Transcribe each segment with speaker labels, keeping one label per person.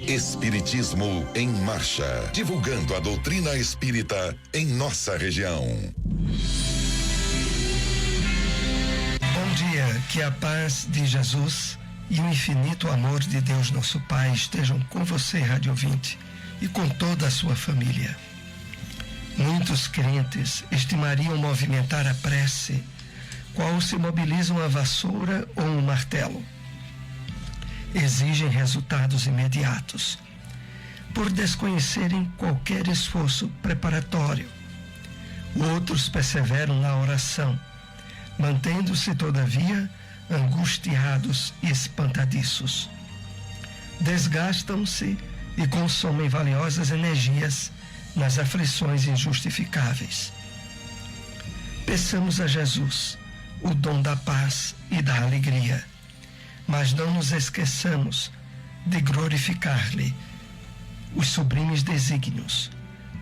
Speaker 1: Espiritismo em Marcha, divulgando a doutrina espírita em nossa região.
Speaker 2: Bom dia, que a paz de Jesus e o infinito amor de Deus nosso Pai estejam com você, rádio ouvinte, e com toda a sua família. Muitos crentes estimariam movimentar a prece, qual se mobilizam a vassoura ou um martelo. Exigem resultados imediatos, por desconhecerem qualquer esforço preparatório. Outros perseveram na oração, mantendo-se, todavia, angustiados e espantadiços. Desgastam-se e consomem valiosas energias nas aflições injustificáveis. Peçamos a Jesus o dom da paz e da alegria, mas não nos esqueçamos de glorificar-lhe os sublimes desígnios,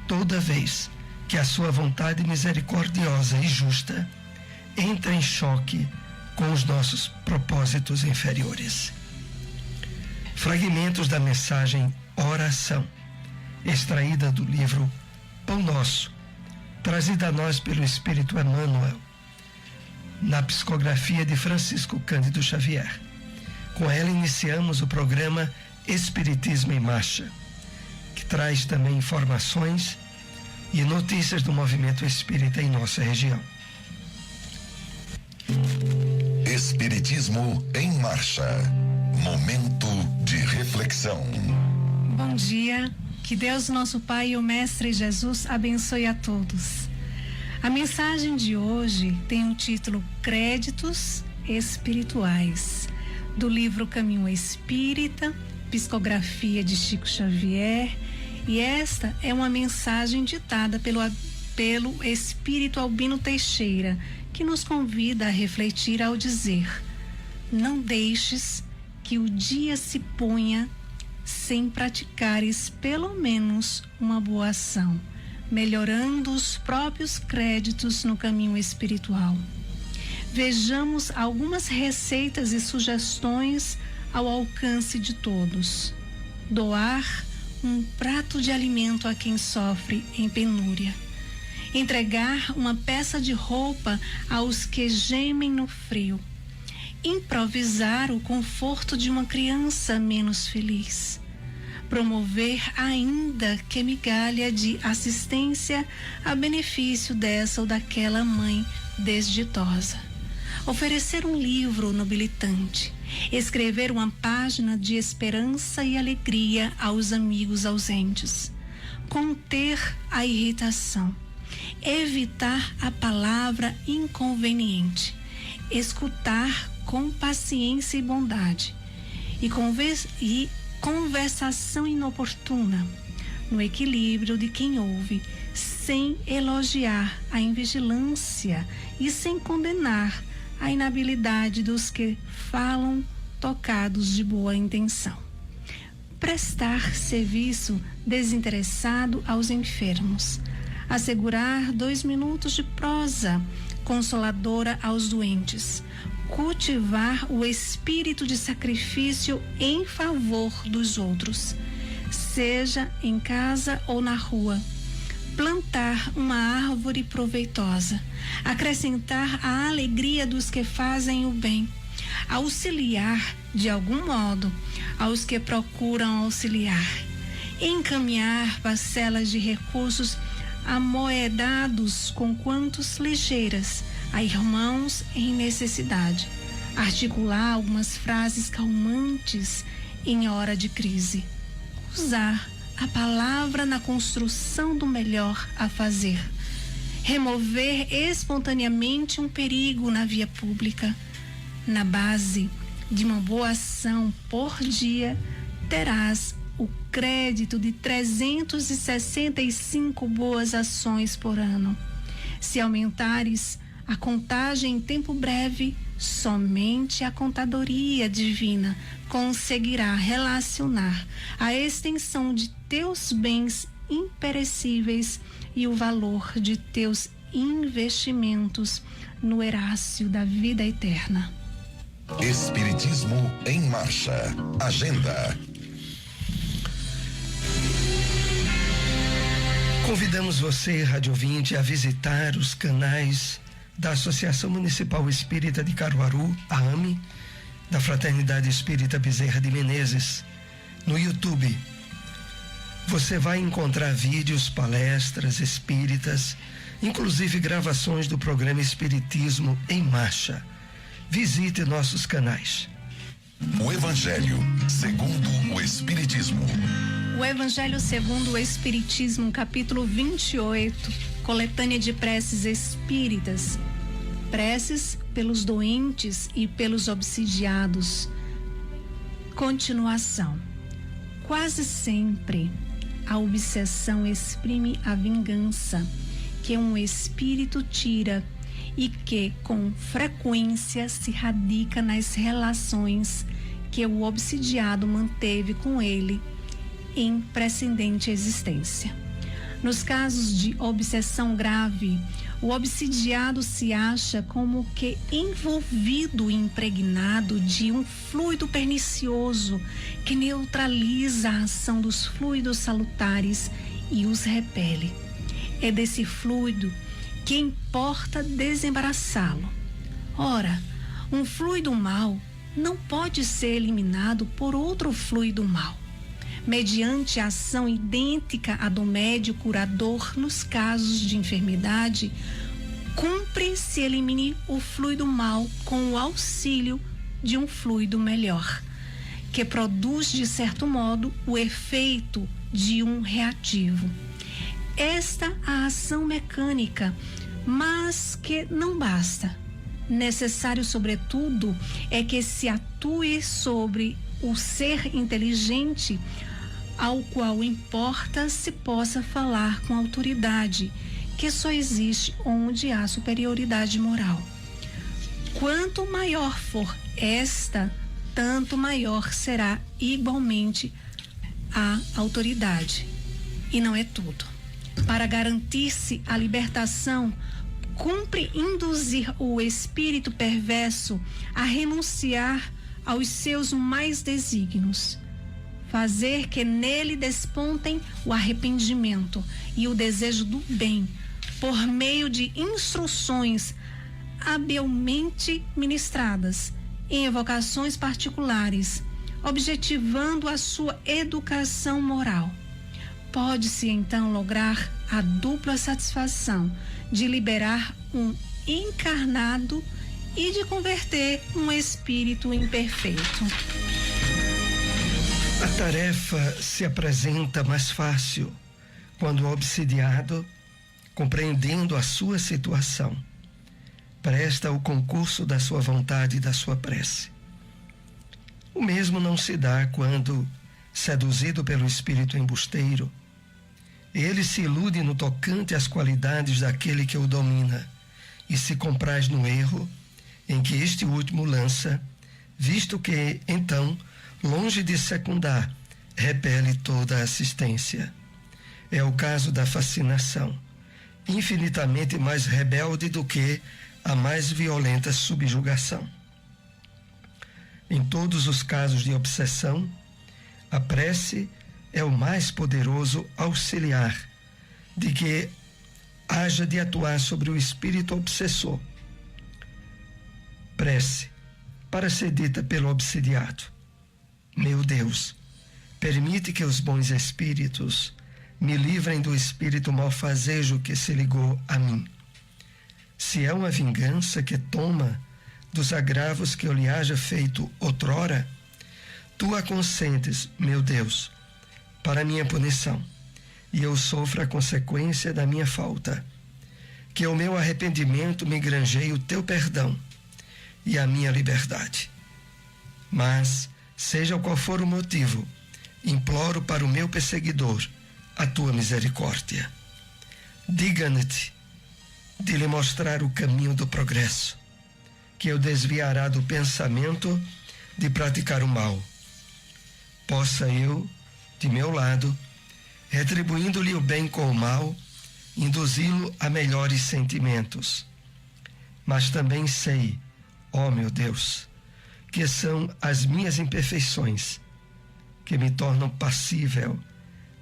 Speaker 2: toda vez que a sua vontade misericordiosa e justa entra em choque com os nossos propósitos inferiores. Fragmentos da mensagem Oração, extraída do livro Pão Nosso, trazida a nós pelo Espírito Emmanuel, na psicografia de Francisco Cândido Xavier. Com ela iniciamos o programa Espiritismo em Marcha, que traz também informações e notícias do movimento espírita em nossa região.
Speaker 1: Espiritismo em Marcha, momento de reflexão.
Speaker 3: Bom dia, que Deus nosso Pai e o Mestre Jesus abençoe a todos. A mensagem de hoje tem o título Créditos Espirituais, do livro Caminho Espírita, psicografia de Chico Xavier, e esta é uma mensagem ditada pelo Espírito Albino Teixeira, que nos convida a refletir ao dizer: não deixes que o dia se ponha sem praticares pelo menos uma boa ação, melhorando os próprios créditos no caminho espiritual. Vejamos algumas receitas e sugestões ao alcance de todos. Doar um prato de alimento a quem sofre em penúria. Entregar uma peça de roupa aos que gemem no frio. Improvisar o conforto de uma criança menos feliz. Promover ainda que migalha de assistência a benefício dessa ou daquela mãe desditosa. Oferecer um livro nobilitante. Escrever uma página de esperança e alegria aos amigos ausentes. Conter a irritação. Evitar a palavra inconveniente. Escutar com paciência e bondade. E conversação inoportuna, no equilíbrio de quem ouve, sem elogiar a invigilância e sem condenar a inabilidade dos que falam tocados de boa intenção. Prestar serviço desinteressado aos enfermos. Assegurar 2 minutos de prosa consoladora aos doentes. Cultivar o espírito de sacrifício em favor dos outros, seja em casa ou na rua. Plantar uma árvore proveitosa, acrescentar a alegria dos que fazem o bem, auxiliar de algum modo aos que procuram auxiliar, encaminhar parcelas de recursos amoedados com quantos ligeiras a irmãos em necessidade, articular algumas frases calmantes em hora de crise, usar a palavra na construção do melhor a fazer, remover espontaneamente um perigo na via pública. Na base de uma boa ação por dia, terás o crédito de 365 boas ações por ano. Se aumentares a contagem em tempo breve, somente a contadoria divina conseguirá relacionar a extensão de teus bens imperecíveis e o valor de teus investimentos no erácio da vida eterna.
Speaker 1: Espiritismo em Marcha. Agenda.
Speaker 2: Convidamos você, rádio ouvinte, a visitar os canais da Associação Municipal Espírita de Caruaru, a AME, da Fraternidade Espírita Bezerra de Menezes, no YouTube. Você vai encontrar vídeos, palestras espíritas, inclusive gravações do programa Espiritismo em Marcha. Visite nossos canais.
Speaker 1: O Evangelho segundo o Espiritismo.
Speaker 3: O Evangelho segundo o Espiritismo, capítulo 28, coletânea de preces espíritas. Preces pelos doentes e pelos obsidiados. Continuação. Quase sempre a obsessão exprime a vingança que um espírito tira e que com frequência se radica nas relações que o obsidiado manteve com ele em precedente existência. Nos casos de obsessão grave, o obsidiado se acha como que envolvido e impregnado de um fluido pernicioso que neutraliza a ação dos fluidos salutares e os repele. É desse fluido que importa desembaraçá-lo. Ora, um fluido mau não pode ser eliminado por outro fluido mau, mediante a ação idêntica à do médio curador nos casos de enfermidade. Cumpre se elimine o fluido mau com o auxílio de um fluido melhor, que produz de certo modo o efeito de um reativo. Esta a ação mecânica, mas que não basta. Necessário, sobretudo, é que se atue sobre o ser inteligente, ao qual importa se possa falar com autoridade, que só existe onde há superioridade moral. Quanto maior for esta, tanto maior será igualmente a autoridade. E não é tudo. Para garantir-se a libertação, cumpre induzir o espírito perverso a renunciar aos seus mais desígnios, fazer que nele despontem o arrependimento e o desejo do bem, por meio de instruções habilmente ministradas em evocações particulares, objetivando a sua educação moral. Pode-se então lograr a dupla satisfação de liberar um encarnado e de converter um espírito imperfeito.
Speaker 2: A tarefa se apresenta mais fácil quando o obsidiado, compreendendo a sua situação, presta o concurso da sua vontade e da sua prece. O mesmo não se dá quando, seduzido pelo espírito embusteiro, ele se ilude no tocante às qualidades daquele que o domina e se compraz no erro em que este último lança, visto que, então, longe de secundar, repele toda a assistência. É o caso da fascinação, infinitamente mais rebelde do que a mais violenta subjugação. Em todos os casos de obsessão, a prece é o mais poderoso auxiliar de que haja de atuar sobre o espírito obsessor. Prece, para ser dita pelo obsidiado: meu Deus, permite que os bons espíritos me livrem do espírito malfazejo que se ligou a mim. Se é uma vingança que toma dos agravos que eu lhe haja feito outrora, tu a consentes, meu Deus, para minha punição, e eu sofro a consequência da minha falta. Que o meu arrependimento me granjeie o teu perdão e a minha liberdade. Mas, seja qual for o motivo, imploro para o meu perseguidor a tua misericórdia. Digna-te de lhe mostrar o caminho do progresso, que o desviará do pensamento de praticar o mal. Possa eu, de meu lado, retribuindo-lhe o bem com o mal, induzi-lo a melhores sentimentos. Mas também sei, ó meu Deus, que são as minhas imperfeições que me tornam passível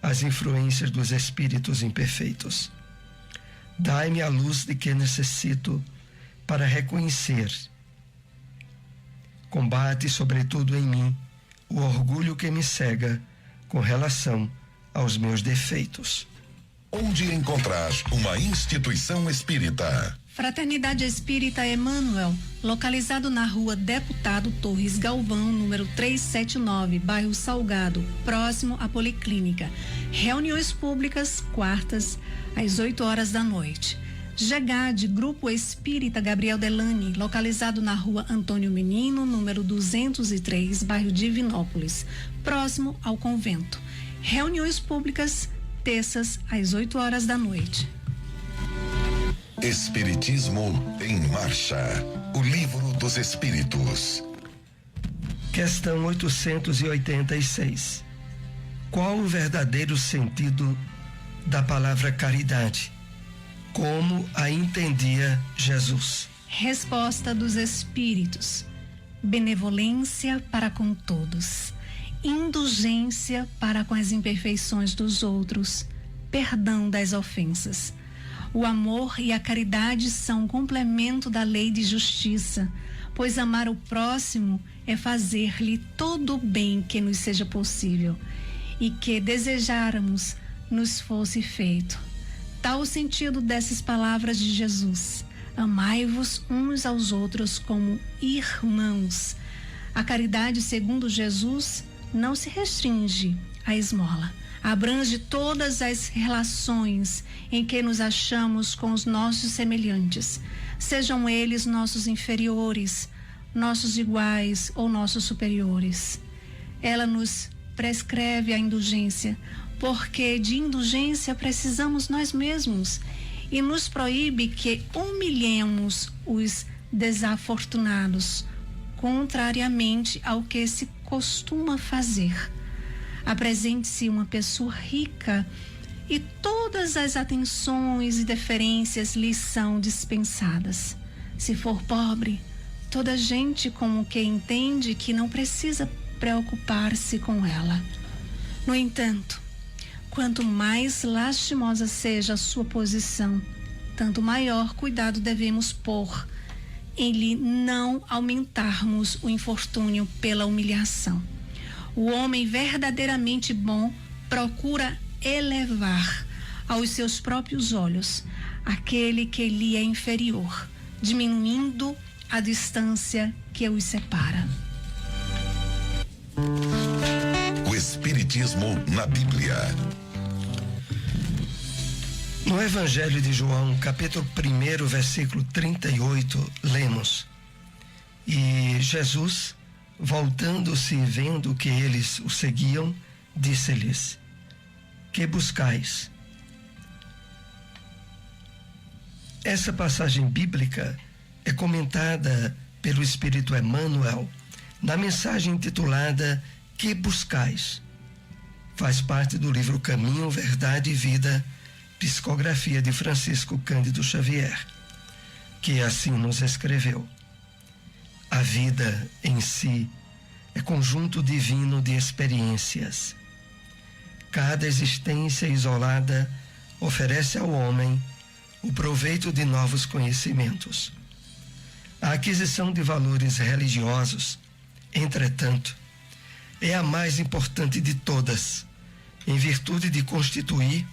Speaker 2: as influências dos espíritos imperfeitos. Dai-me a luz de que necessito para reconhecer. Combate, sobretudo em mim, o orgulho que me cega com relação aos meus defeitos.
Speaker 1: Onde encontrar uma instituição espírita?
Speaker 3: Fraternidade Espírita Emmanuel, localizado na rua Deputado Torres Galvão, número 379, bairro Salgado, próximo à Policlínica. Reuniões públicas, quartas, às 8 horas da noite. GEGAD, Grupo Espírita Gabriel Delany, localizado na rua Antônio Menino, número 203, bairro Divinópolis, próximo ao convento. Reuniões públicas, terças, às 8 horas da noite.
Speaker 1: Espiritismo em Marcha. O Livro dos Espíritos.
Speaker 2: Questão 886. Qual o verdadeiro sentido da palavra caridade? Como a entendia Jesus?
Speaker 3: Resposta dos Espíritos: benevolência para com todos, indulgência para com as imperfeições dos outros, perdão das ofensas. O amor e a caridade são um complemento da lei de justiça, pois amar o próximo é fazer-lhe todo o bem que nos seja possível e que desejáramos nos fosse feito. Tal o sentido dessas palavras de Jesus: amai-vos uns aos outros como irmãos. A caridade, segundo Jesus, não se restringe à esmola. Abrange todas as relações em que nos achamos com os nossos semelhantes, sejam eles nossos inferiores, nossos iguais ou nossos superiores. Ela nos prescreve a indulgência, porque de indulgência precisamos nós mesmos, e nos proíbe que humilhemos os desafortunados, contrariamente ao que se costuma fazer. Apresente-se uma pessoa rica e todas as atenções e deferências lhe são dispensadas. Se for pobre, toda gente como que entende que não precisa preocupar-se com ela. No entanto, quanto mais lastimosa seja a sua posição, tanto maior cuidado devemos pôr em lhe não aumentarmos o infortúnio pela humilhação. O homem verdadeiramente bom procura elevar aos seus próprios olhos aquele que lhe é inferior, diminuindo a distância que os separa.
Speaker 1: O Espiritismo na Bíblia.
Speaker 2: No Evangelho de João, capítulo 1, versículo 38, lemos: E Jesus, voltando-se e vendo que eles o seguiam, disse-lhes: Que buscais? Essa passagem bíblica é comentada pelo Espírito Emmanuel na mensagem intitulada Que buscais? Faz parte do livro Caminho, Verdade e Vida, psicografia de Francisco Cândido Xavier, que assim nos escreveu: A vida em si é conjunto divino de experiências. Cada existência isolada oferece ao homem o proveito de novos conhecimentos. A aquisição de valores religiosos, entretanto, é a mais importante de todas, em virtude de constituir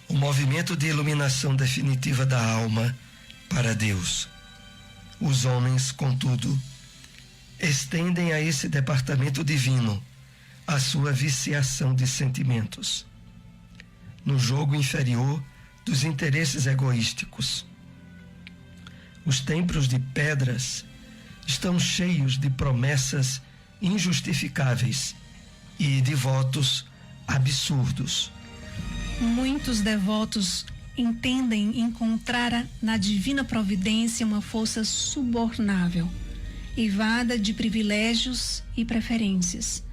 Speaker 2: o movimento de iluminação definitiva da alma para Deus. Os homens, contudo, estendem a esse departamento divino a sua viciação de sentimentos, no jogo inferior dos interesses egoísticos. Os templos de pedras estão cheios de promessas injustificáveis e de votos absurdos.
Speaker 3: Muitos devotos entendem encontrar na divina providência uma força subornável, eivada de privilégios e preferências.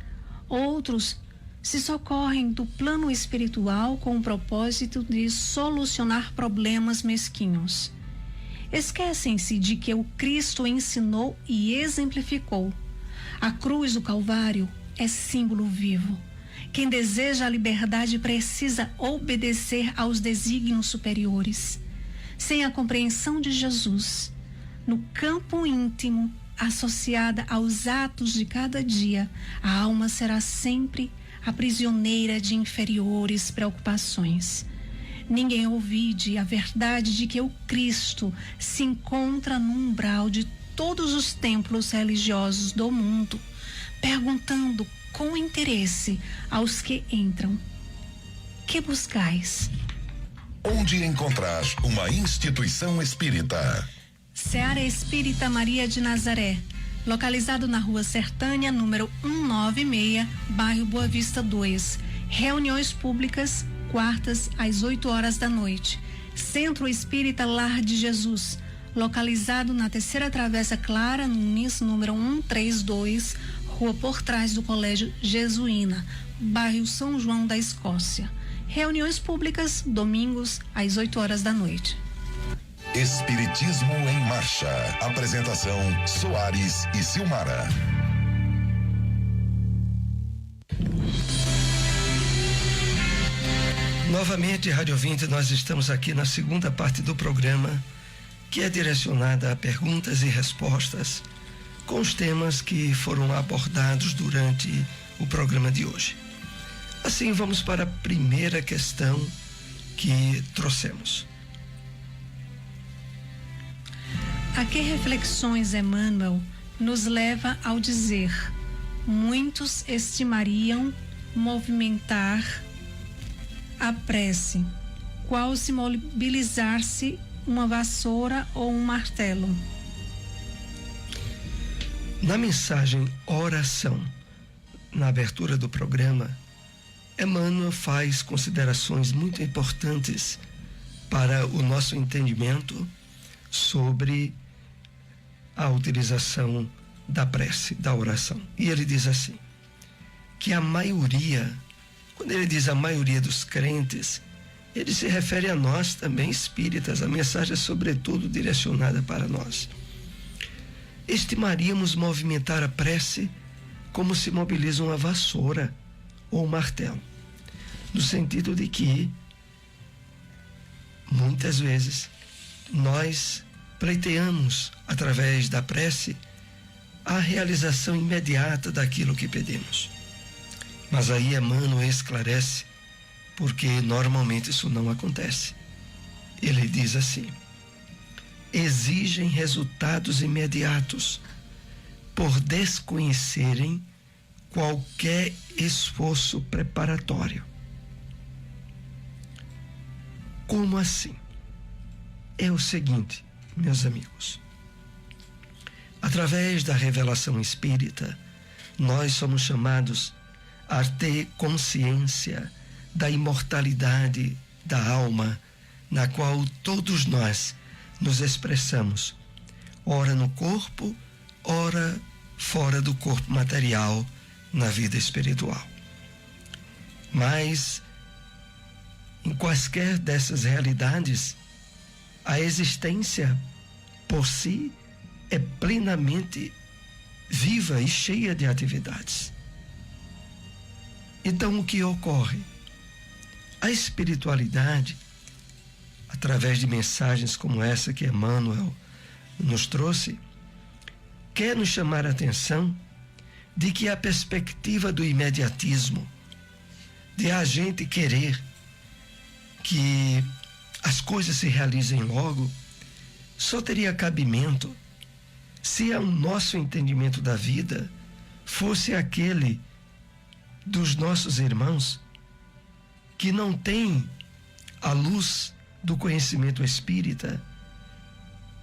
Speaker 3: Outros se socorrem do plano espiritual com o propósito de solucionar problemas mesquinhos. Esquecem-se de que o Cristo ensinou e exemplificou. A cruz do Calvário é símbolo vivo Quem deseja a liberdade precisa obedecer aos desígnios superiores. Sem a compreensão de Jesus, no campo íntimo, associada aos atos de cada dia, a alma será sempre a prisioneira de inferiores preocupações. Ninguém ouvide a verdade de que o Cristo se encontra no umbral de todos os templos religiosos do mundo, perguntando com interesse aos que entram: que buscais?
Speaker 1: Onde encontrar uma instituição espírita?
Speaker 3: Seara Espírita Maria de Nazaré, localizado na Rua Sertânia, número 196, bairro Boa Vista 2. Reuniões públicas, quartas às 8 horas da noite. Centro Espírita Lar de Jesus, localizado na Terceira Travessa Clara, Nunes, número 132, rua por trás do Colégio Jesuína, bairro São João da Escócia. Reuniões públicas, domingos, às 8 horas da noite.
Speaker 1: Espiritismo em Marcha. Apresentação: Soares e Silmara.
Speaker 2: Novamente, Rádio Ouvinte, nós estamos aqui na segunda parte do programa, que é direcionada a perguntas e respostas com os temas que foram abordados durante o programa de hoje. Assim, vamos para a primeira questão que trouxemos.
Speaker 3: A que reflexões Emmanuel nos leva ao dizer: muitos estimariam movimentar a prece, qual se mobilizar-se uma vassoura ou um martelo?
Speaker 2: Na mensagem Oração, na abertura do programa, Emmanuel faz considerações muito importantes para o nosso entendimento sobre a utilização da prece, da oração. E ele diz assim, que a maioria, quando ele diz a maioria dos crentes, ele se refere a nós também espíritas. A mensagem é sobretudo direcionada para nós. Estimaríamos movimentar a prece como se mobiliza uma vassoura ou um martelo, no sentido de que muitas vezes nós pleiteamos através da prece a realização imediata daquilo que pedimos. Mas aí Emmanuel esclarece porque normalmente isso não acontece. Ele diz assim: exigem resultados imediatos por desconhecerem qualquer esforço preparatório. Como assim? É o seguinte, meus amigos. Através da revelação espírita, nós somos chamados a ter consciência da imortalidade da alma, na qual todos nós nos expressamos, ora no corpo, ora fora do corpo material, na vida espiritual. Mas, em quaisquer dessas realidades, a existência por si é plenamente viva e cheia de atividades. Então, o que ocorre? A espiritualidade, através de mensagens como essa que Emmanuel nos trouxe, quer nos chamar a atenção de que a perspectiva do imediatismo, de a gente querer que as coisas se realizem logo, só teria cabimento se o nosso entendimento da vida fosse aquele dos nossos irmãos que não têm a luz do conhecimento espírita,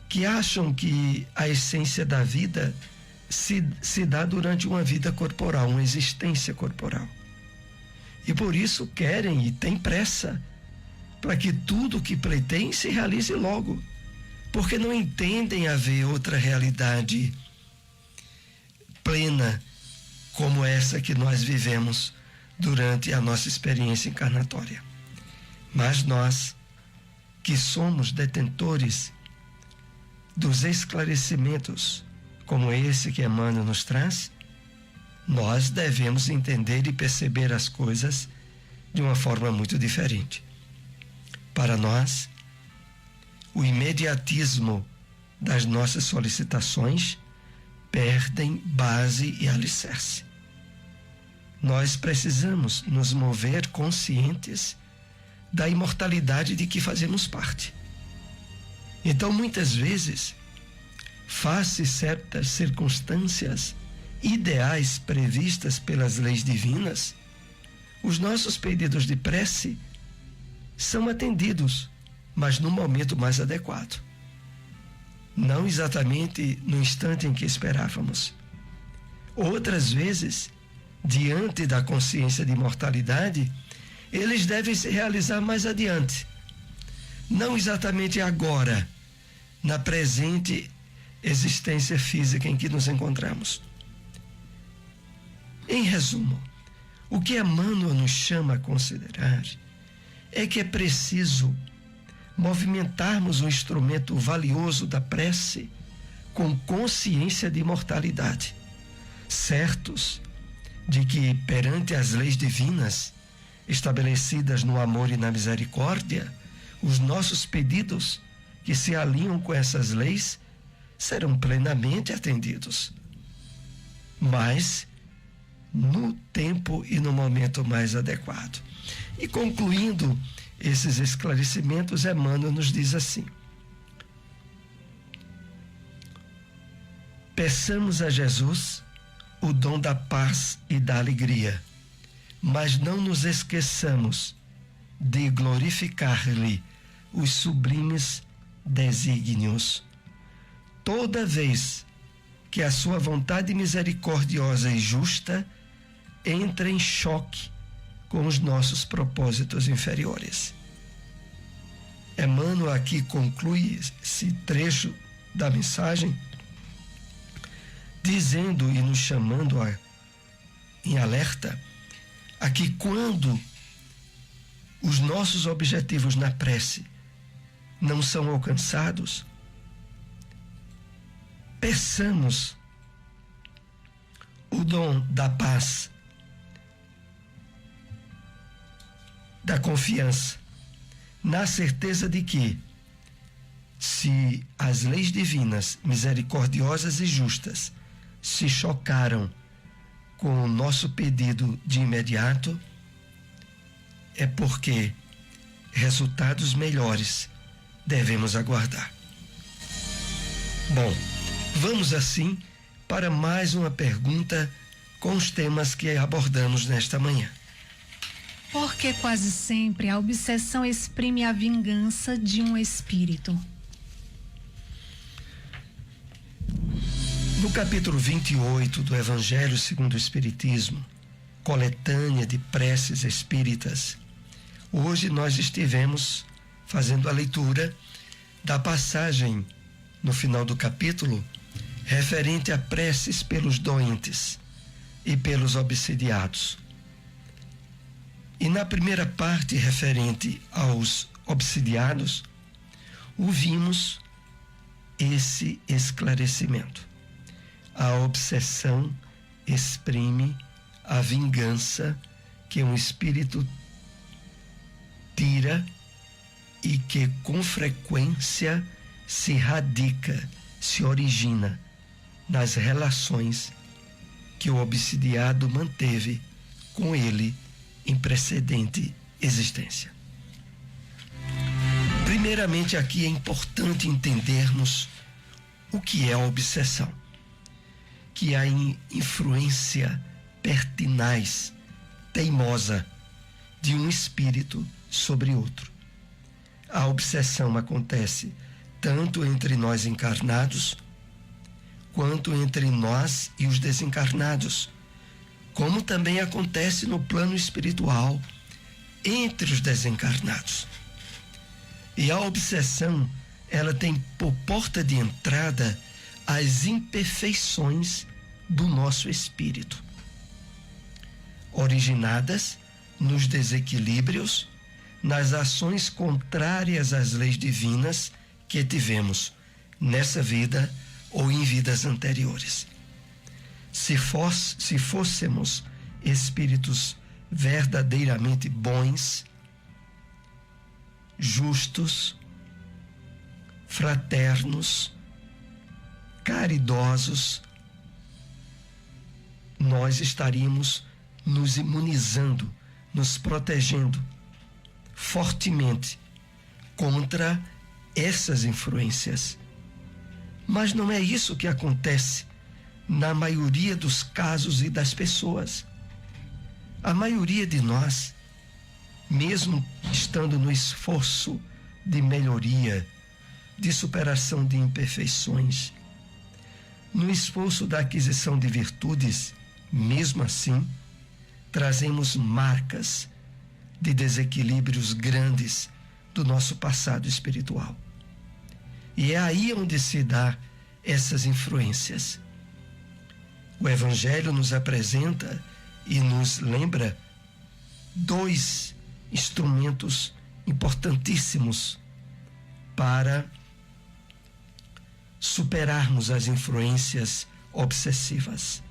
Speaker 2: que acham que a essência da vida se dá durante uma vida corporal, uma existência corporal. E por isso querem e têm pressa para que tudo o que pleiteiem se realize logo, porque não entendem haver outra realidade plena como essa que nós vivemos durante a nossa experiência encarnatória. Mas nós, que somos detentores dos esclarecimentos como esse que Emmanuel nos traz, nós devemos entender e perceber as coisas de uma forma muito diferente. Para nós, o imediatismo das nossas solicitações perdem base e alicerce. Nós precisamos nos mover conscientes da imortalidade de que fazemos parte. Então, muitas vezes, face certas circunstâncias ideais previstas pelas leis divinas, os nossos pedidos de prece são atendidos, mas no momento mais adequado. Não exatamente no instante em que esperávamos. Outras vezes, diante da consciência de mortalidade, eles devem se realizar mais adiante. Não exatamente agora, na presente existência física em que nos encontramos. Em resumo, o que Emmanuel nos chama a considerar é que é preciso movimentarmos um instrumento valioso da prece com consciência de mortalidade, certos de que, perante as leis divinas estabelecidas no amor e na misericórdia, os nossos pedidos que se alinham com essas leis serão plenamente atendidos, mas no tempo e no momento mais adequado. E concluindo esses esclarecimentos, Emmanuel nos diz assim: peçamos a Jesus o dom da paz e da alegria, mas não nos esqueçamos de glorificar-lhe os sublimes desígnios. Toda vez que a sua vontade misericordiosa e justa entra em choque com os nossos propósitos inferiores. Emmanuel aqui conclui esse trecho da mensagem dizendo e nos chamando em alerta a que quando os nossos objetivos na prece não são alcançados, peçamos o dom da paz, da confiança, na certeza de que, se as leis divinas, misericordiosas e justas, se chocaram com o nosso pedido de imediato, é porque resultados melhores devemos aguardar. Bom, vamos assim para mais uma pergunta com os temas que abordamos nesta manhã.
Speaker 3: Porque quase sempre a obsessão exprime a vingança de um espírito.
Speaker 2: No capítulo 28 do Evangelho segundo o Espiritismo, coletânea de preces espíritas, hoje nós estivemos fazendo a leitura da passagem no final do capítulo referente a preces pelos doentes e pelos obsidiados. E na primeira parte referente aos obsidiados, ouvimos esse esclarecimento. A obsessão exprime a vingança que um espírito tira e que com frequência se radica, se origina nas relações que o obsidiado manteve com ele em precedente existência. Primeiramente, aqui é importante entendermos o que é a obsessão, que é a influência pertinaz, teimosa de um espírito sobre outro. A obsessão acontece tanto entre nós encarnados, quanto entre nós e os desencarnados, como também acontece no plano espiritual entre os desencarnados. E a obsessão, ela tem por porta de entrada as imperfeições do nosso espírito, originadas nos desequilíbrios, nas ações contrárias às leis divinas que tivemos nessa vida ou em vidas anteriores. Se fôssemos espíritos verdadeiramente bons, justos, fraternos, caridosos, nós estaríamos nos imunizando, nos protegendo fortemente contra essas influências. Mas não é isso que acontece na maioria dos casos e das pessoas. A maioria de nós, mesmo estando no esforço de melhoria, de superação de imperfeições, no esforço da aquisição de virtudes, mesmo assim, trazemos marcas de desequilíbrios grandes do nosso passado espiritual. E é aí onde se dá essas influências. O Evangelho nos apresenta e nos lembra dois instrumentos importantíssimos para superarmos as influências obsessivas.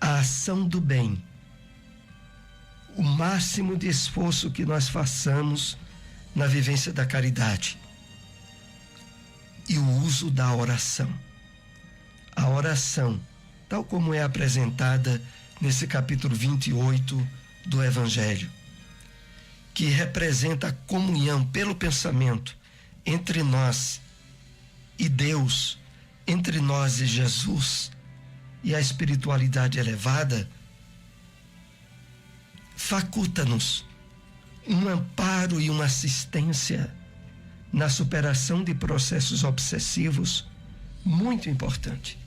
Speaker 2: A ação do bem, o máximo de esforço que nós façamos na vivência da caridade e o uso da oração. A oração, tal como é apresentada nesse capítulo 28 do Evangelho, que representa a comunhão pelo pensamento entre nós e Deus, entre nós e Jesus, e a espiritualidade elevada, faculta-nos um amparo e uma assistência na superação de processos obsessivos muito importante.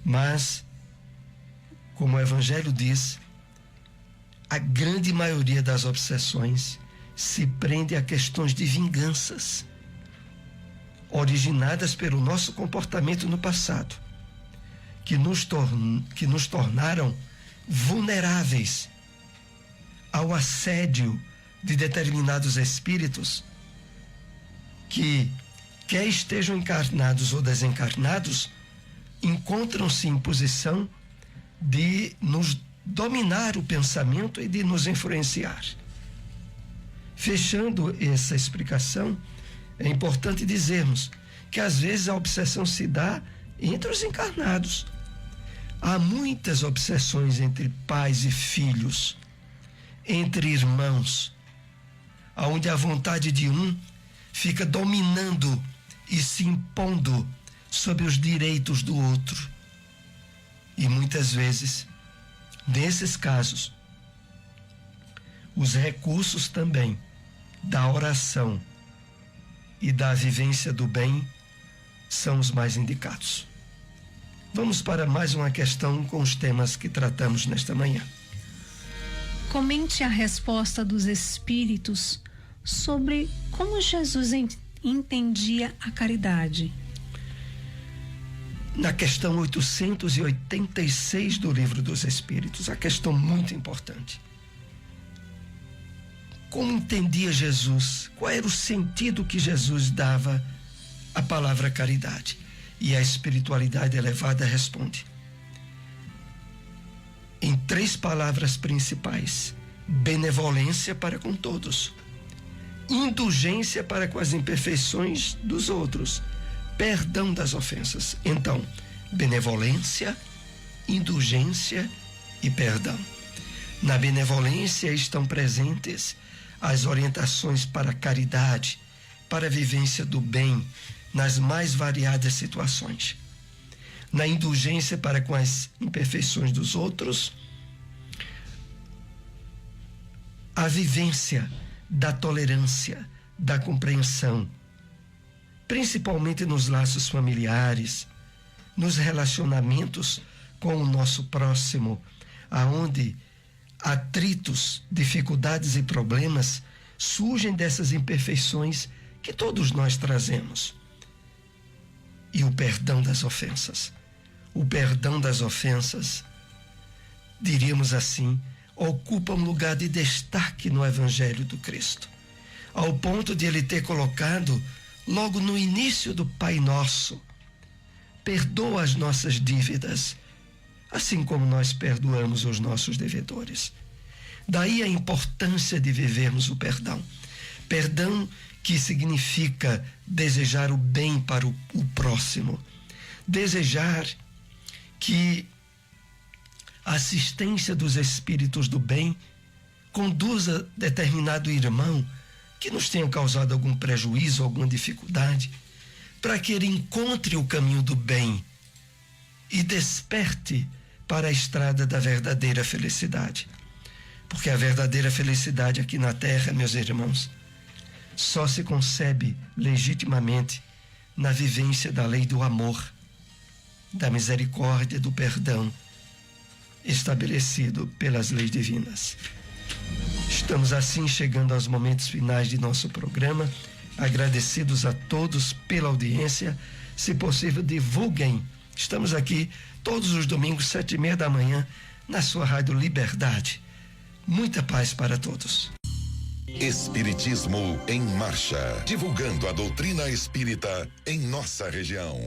Speaker 2: Mas, como o Evangelho diz, a grande maioria das obsessões se prende a questões de vinganças, originadas pelo nosso comportamento no passado, que nos tornaram vulneráveis ao assédio de determinados espíritos que, quer estejam encarnados ou desencarnados, encontram-se em posição de nos dominar o pensamento e de nos influenciar. Fechando essa explicação, é importante dizermos que às vezes a obsessão se dá entre os encarnados. Há muitas obsessões entre pais e filhos, entre irmãos, onde a vontade de um fica dominando e se impondo sobre os direitos do outro. E muitas vezes, nesses casos, os recursos também da oração e da vivência do bem são os mais indicados. Vamos para mais uma questão com os temas que tratamos nesta manhã.
Speaker 3: Comente a resposta dos espíritos sobre como Jesus entendia a caridade.
Speaker 2: Na questão 886 do Livro dos Espíritos, a questão muito importante. Como entendia Jesus? Qual era o sentido que Jesus dava à palavra caridade? E a espiritualidade elevada responde em 3 palavras principais: benevolência para com todos, indulgência para com as imperfeições dos outros, perdão das ofensas. Então, benevolência, indulgência e perdão. Na benevolência estão presentes as orientações para a caridade, para a vivência do bem nas mais variadas situações. Na indulgência para com as imperfeições dos outros, a vivência da tolerância, da compreensão, principalmente nos laços familiares, nos relacionamentos com o nosso próximo, aonde atritos, dificuldades e problemas surgem dessas imperfeições que todos nós trazemos. E o perdão das ofensas. O perdão das ofensas, diríamos assim, ocupa um lugar de destaque no Evangelho do Cristo, ao ponto de ele ter colocado logo no início do Pai Nosso, perdoa as nossas dívidas, assim como nós perdoamos os nossos devedores. Daí a importância de vivermos o perdão. Perdão que significa desejar o bem para o próximo, desejar que a assistência dos espíritos do bem conduza determinado irmão que nos tenha causado algum prejuízo, alguma dificuldade, para que ele encontre o caminho do bem e desperte para a estrada da verdadeira felicidade. Porque a verdadeira felicidade aqui na terra, meus irmãos, só se concebe legitimamente na vivência da lei do amor, da misericórdia, do perdão, estabelecido pelas leis divinas. Estamos assim chegando aos momentos finais de nosso programa, agradecidos a todos pela audiência. Se possível, divulguem. Estamos aqui todos os domingos, 7:30 da manhã, na sua Rádio Liberdade. Muita paz para todos.
Speaker 1: Espiritismo em Marcha, divulgando a doutrina espírita em nossa região.